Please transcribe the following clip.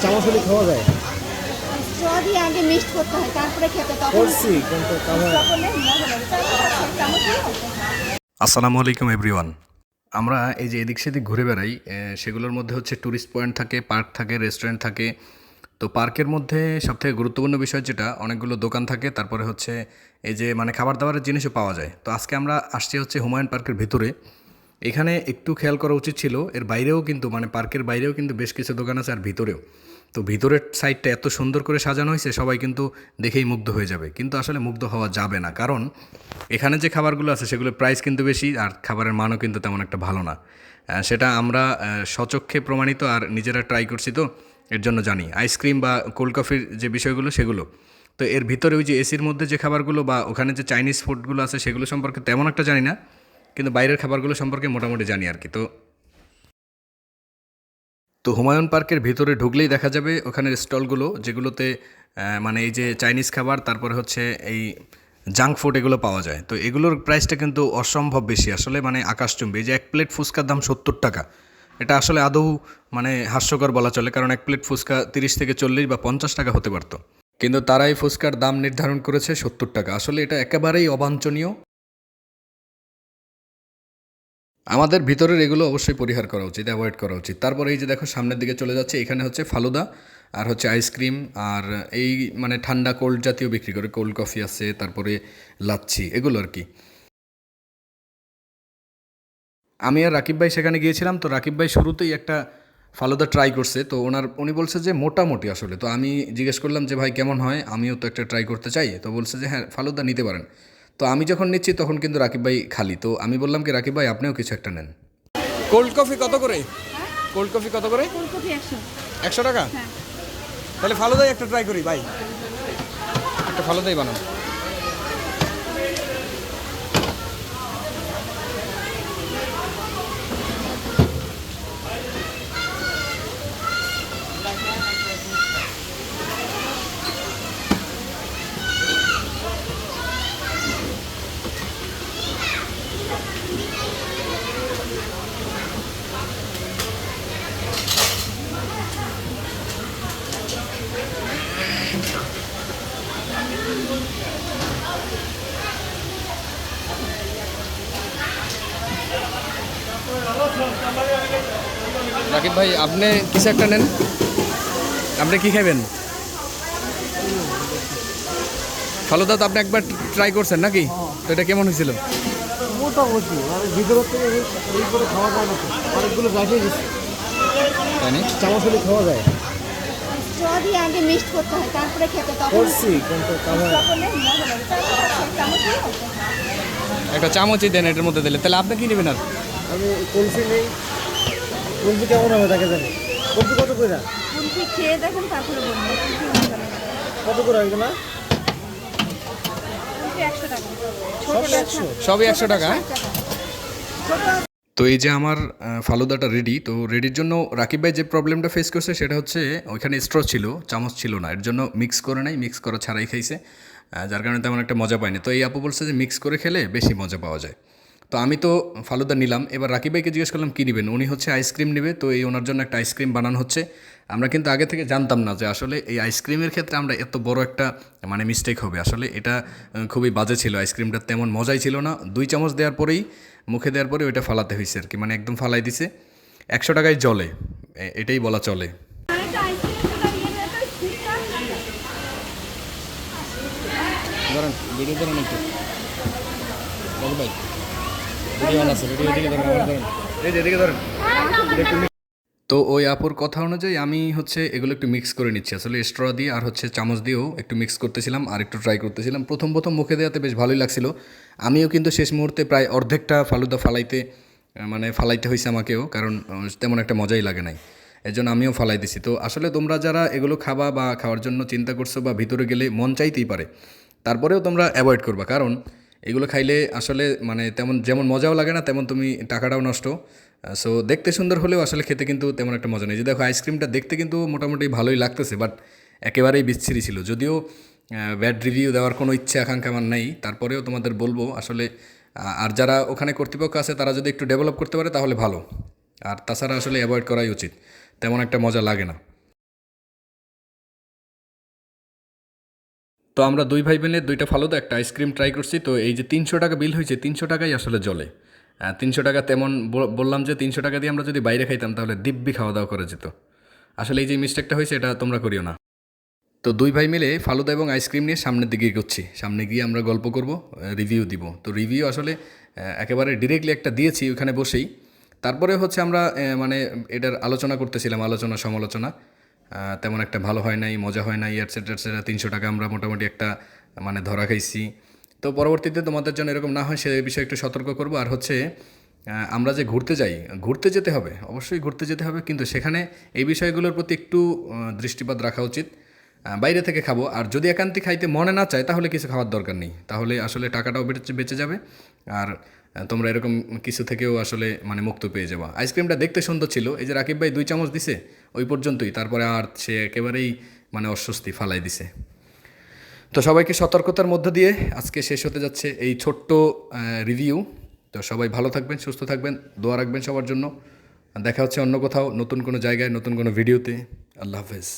চামচ হলে খাওয়া যায়? স্ট্র দিয়ে আগে মিক্সড করতে হয়, তারপরে খেতে তখন করছি কিন্তু খাওয়া হয়। তখন মজা লাগে। তারপর চামচ দিয়ে আসসালামু আলাইকুম এভরিওয়ান। আমরা এই যে এদিক সেদিক ঘুরে বেড়াই, সেগুলোর মধ্যে হচ্ছে ট্যুরিস্ট পয়েন্ট থাকে, পার্ক থাকে, রেস্টুরেন্ট থাকে। তো পার্কের মধ্যে সবথেকে গুরুত্বপূর্ণ বিষয় যেটা, অনেকগুলো দোকান থাকে, তারপরে হচ্ছে এই যে মানে খাবার দাবারের জিনিসও পাওয়া যায়। তো আজকে আমরা আসছি হচ্ছে হুমায়ুন পার্কের ভিতরে। এখানে একটু খেয়াল করা উচিত ছিল, এর বাইরেও কিন্তু মানে পার্কের বাইরেও কিন্তু বেশ কিছু দোকান আছে আর ভিতরেও। তো ভিতরের সাইডটা এত সুন্দর করে সাজানো হয়েছে, সবাই কিন্তু দেখেই মুগ্ধ হয়ে যাবে। কিন্তু আসলে মুগ্ধ হওয়া যাবে না, কারণ এখানে যে খাবারগুলো আছে সেগুলোর প্রাইস কিন্তু বেশি আর খাবারের মানও কিন্তু তেমন একটা ভালো না। সেটা আমরা স্বচক্ষে প্রমাণিত আর নিজেরা ট্রাই করছি, তো এর জন্য জানি। আইসক্রিম বা কোল্ড কফির যে বিষয়গুলো সেগুলো, তো এর ভিতরে ওই যে এসির মধ্যে যে খাবারগুলো বা ওখানে যে চাইনিজ ফুডগুলো আছে সেগুলো সম্পর্কে তেমন একটা জানি না, কিন্তু বাইরের খাবারগুলো সম্পর্কে মোটামুটি জানি আর কি। তো তো হুমায়ুন পার্কের ভিতরে ঢুকলেই দেখা যাবে ওখানের স্টলগুলো, যেগুলোতে মানে এই যে চাইনিজ খাবার, তারপরে হচ্ছে এই জাঙ্ক ফুড এগুলো পাওয়া যায়। তো এগুলোর প্রাইসটা কিন্তু অসম্ভব বেশি, আসলে মানে আকাশচুম্বী। এই যে এক প্লেট ফুচকার দাম 70 টাকা, এটা আসলে আদৌ মানে হাস্যকর বলা চলে, কারণ এক প্লেট ফুচকা 30 থেকে 40 বা 50 টাকা হতে পারতো, কিন্তু তারা এই ফুচকার দাম নির্ধারণ করেছে 70 টাকা। আসলে এটা একেবারেই অবাঞ্ছনীয়। আমাদের ভিতরের এগুলো অবশ্যই পরিহার করা উচিত, অ্যাভয়েড করা উচিত। তারপরে এই যে দেখো সামনের দিকে চলে যাচ্ছে, এখানে হচ্ছে ফালুদা আর হচ্ছে আইসক্রিম আর এই মানে ঠান্ডা কোল্ড জাতীয় বিক্রি করে, কোল্ড কফি আছে, তারপরে লাচ্ছি, এগুলো আর কি। আমি আর রাকিব ভাই সেখানে গিয়েছিলাম। তো রাকিব ভাই শুরুতেই একটা ফালুদা ট্রাই করছে, তো উনি বলছে যে মোটামুটি আসলে। তো আমি জিজ্ঞেস করলাম যে ভাই কেমন হয়, আমিও তো একটা ট্রাই করতে চাই। তো বলছে যে হ্যাঁ ফালুদা নিতে পারেন। তো আমি যখন নিচ্ছি তখন কিন্তু রাকিব ভাই খালি। তো আমি বললাম কি রাকিব ভাই আপনিও কিছু একটা নেন। কোল্ড কফি কত করে? কোল্ড কফি কত করে? ফুলকপি 100। 100 টাকা? হ্যাঁ। তাহলে ফালুদাই একটা ট্রাই করি ভাই, একটা ফালুদাই বানান। রাকিব ভাই আপনি কিছু একটা নেন, আপনি কি খাবেন? ফালুদা তো আপনি একবার ট্রাই করছেন নাকি? তো এটা কেমন হয়েছিল? মোটামুটি মানে ভিতরের থেকে এই করে খাওয়া যায় না তো, অনেকগুলো রাখে গেছি। তাই না? চামচ হলে খাওয়া যায়? স্ট্র দিয়ে আগে মিক্সড করতে হয়, তারপরে খেতে তখন করছি কিন্তু খাওয়া হয়। তখন মজা লাগে। তারপর চামচ দিয়ে একটা চামচই দেন এটার মধ্যে দিলে, তাহলে আপনি কি নেবেন আর? আমি কুলফি নেই। কুলফি কেমন হবে তাকে জানি। কুলফি কত করে? কুলফি খেয়ে দেখুন, তারপরে বলুন কুলফি মজা লাগে। কত করে এগুলো? কুলফি 100 টাকা। সব ছোটটা 100? সবই 100 টাকা? 60 টাকা। ছোট তো এই যে আমার ফালুদাটা রেডি। তো রেডির জন্য রাকিব ভাই যে প্রবলেমটা ফেস করছে সেটা হচ্ছে ওইখানে স্ট্র ছিল, চামচ ছিল না, এর জন্য মিক্স করে নাই, মিক্স করা ছাড়াই খাইছে, যার কারণে তেমন একটা মজা পায়নি। তো এই আপু বলছে যে মিক্স করে খেলে বেশি মজা পাওয়া যায়। তো আমি তো ফালুদা নিলাম। এবার রাকিব ভাইকে জিজ্ঞেস করলাম কী নেবেন, উনি হচ্ছে আইসক্রিম নেবে। তো এই ওনার জন্য একটা আইসক্রিম বানানো হচ্ছে। আমরা কিন্তু আগে থেকে জানতাম না যে আসলে এই আইসক্রিমের ক্ষেত্রে আমরা এত বড় একটা মানে মিস্টেক হবে। আসলে এটা খুবই বাজে ছিল, আইসক্রিমটা তেমন মজাই ছিল না। 2 চামচ দেওয়ার পরেই, মুখে দেওয়ার পরে ওইটা ফালাতে হয়েছে আর কি, মানে একদম ফালাই দিছে। 100 টাকায় জলে, এটাই বলা চলে। আরেকটা আইসক্রিম ইয়েটা স্টিকটা ধরেন ভিডিও ধরেন একটু ভাই, ভিডিও অন আছে, ভিডিও দিকে ধরেন, আমার ধরেন, এই যে এদিকে ধরেন। তো ওই আপুর কথা অনুযায়ী আমি হচ্ছে এগুলো একটু মিক্স করে নিচ্ছি, আসলে স্ট্র দিয়ে আর হচ্ছে চামচ দিয়েও একটু মিক্স করতেছিলাম আর একটু ট্রাই করতেছিলাম। প্রথম প্রথম মুখে দেওয়াতে বেশ ভালোই লাগছিল। আমিও কিন্তু শেষ মুহূর্তে প্রায় অর্ধেকটা ফালুদা ফালাইতে মানে ফালাইতে হয়েছে আমাকেও, কারণ তেমন একটা মজাই লাগে নাই, এর জন্য আমিও ফালাই দিছি। তো আসলে তোমরা যারা এগুলো খাবা বা খাওয়ার জন্য চিন্তা করছো বা ভিতরে গেলে মন চাইতেই পারে, তারপরেও তোমরা অ্যাভয়েড করবা, কারণ এগুলো খাইলে আসলে মানে তেমন যেমন মজাও লাগে না, তেমন তুমি টাকাটাও নষ্ট। সো দেখতে সুন্দর হলেও আসলে খেতে কিন্তু তেমন একটা মজা নেই। যে দেখো আইসক্রিমটা দেখতে কিন্তু মোটামুটি ভালোই লাগতেছে, বাট একেবারেই বিচ্ছিরি ছিল। যদিও ব্যাড রিভিউ দেওয়ার কোনো ইচ্ছে আকাঙ্ক্ষা আমার নেই, তারপরেও তোমাদের বলবো আসলে আর যারা ওখানে কর্তৃপক্ষ আছে তারা যদি একটু ডেভেলপ করতে পারে তাহলে ভালো। আর তাছাড়া আসলে অ্যাভয়েড করাই উচিত, তেমন একটা মজা লাগে না। তো আমরা দুই ভাই বোনের দুইটা ফালুদা একটা আইসক্রিম ট্রাই করছি। তো এই যে 300 টাকা বিল হয়েছে, 300 টাকাই আসলে জলে। 300 টাকা তেমন বললাম যে 300 টাকা দিয়ে আমরা যদি বাইরে খাইতাম তাহলে দিব্যি খাওয়া দাওয়া করা যেত। আসলে এই যে মিস্টেকটা হয়েছে এটা তোমরা করিও না। তো দুই ভাই মিলে ফালুদা এবং আইসক্রিম নিয়ে সামনের দিকে এগোচ্ছি। সামনে গিয়ে আমরা গল্প করব, রিভিউ দিব। তো রিভিউ আসলে একেবারে ডিরেক্টলি একটা দিয়েছি ওখানে বসেই। তারপরে হচ্ছে আমরা মানে এটার আলোচনা করতেছিলাম, আলোচনা সমালোচনা। তেমন একটা ভালো হয় নাই, মজা হয় নাই, এটসেট্রা এটসেট্রা। 300 টাকা আমরা মোটামুটি একটা মানে ধরা খাইছি। তো পরবর্তীতে তোমাদের জন্য এরকম না হয় সে বিষয়ে একটু সতর্ক করব। আর হচ্ছে আমরা যে ঘুরতে যাই, ঘুরতে যেতে হবে, অবশ্যই ঘুরতে যেতে হবে, কিন্তু সেখানে এই বিষয়গুলোর প্রতি একটু দৃষ্টিপাত রাখা উচিত। বাইরে থেকে খাবো, আর যদি একান্তে খাইতে মনে না চায় তাহলে কিছু খাওয়ার দরকার নেই, তাহলে আসলে টাকাটাও বেঁচে যাবে। আর তোমরা এরকম কিছু থেকেও আসলে মানে মুক্ত পেয়ে যাবা। আইসক্রিমটা দেখতে সুন্দর ছিল, এই যে রাকিব ভাই 2 চামচ দিছে ওই পর্যন্তই, তারপরে আর সে একেবারেই মানে অস্বস্তি ফালাই দিছে। তো সবাইকে সতর্কতার মধ্য দিয়ে আজকে শেষ হতে যাচ্ছে এই ছোট্ট রিভিউ। তো সবাই ভালো থাকবেন, সুস্থ থাকবেন, দোয়া রাখবেন সবার জন্য। দেখা হচ্ছে অন্য কোথাও, নতুন কোনো জায়গায়, নতুন কোনো ভিডিওতে। আল্লাহ হাফেজ।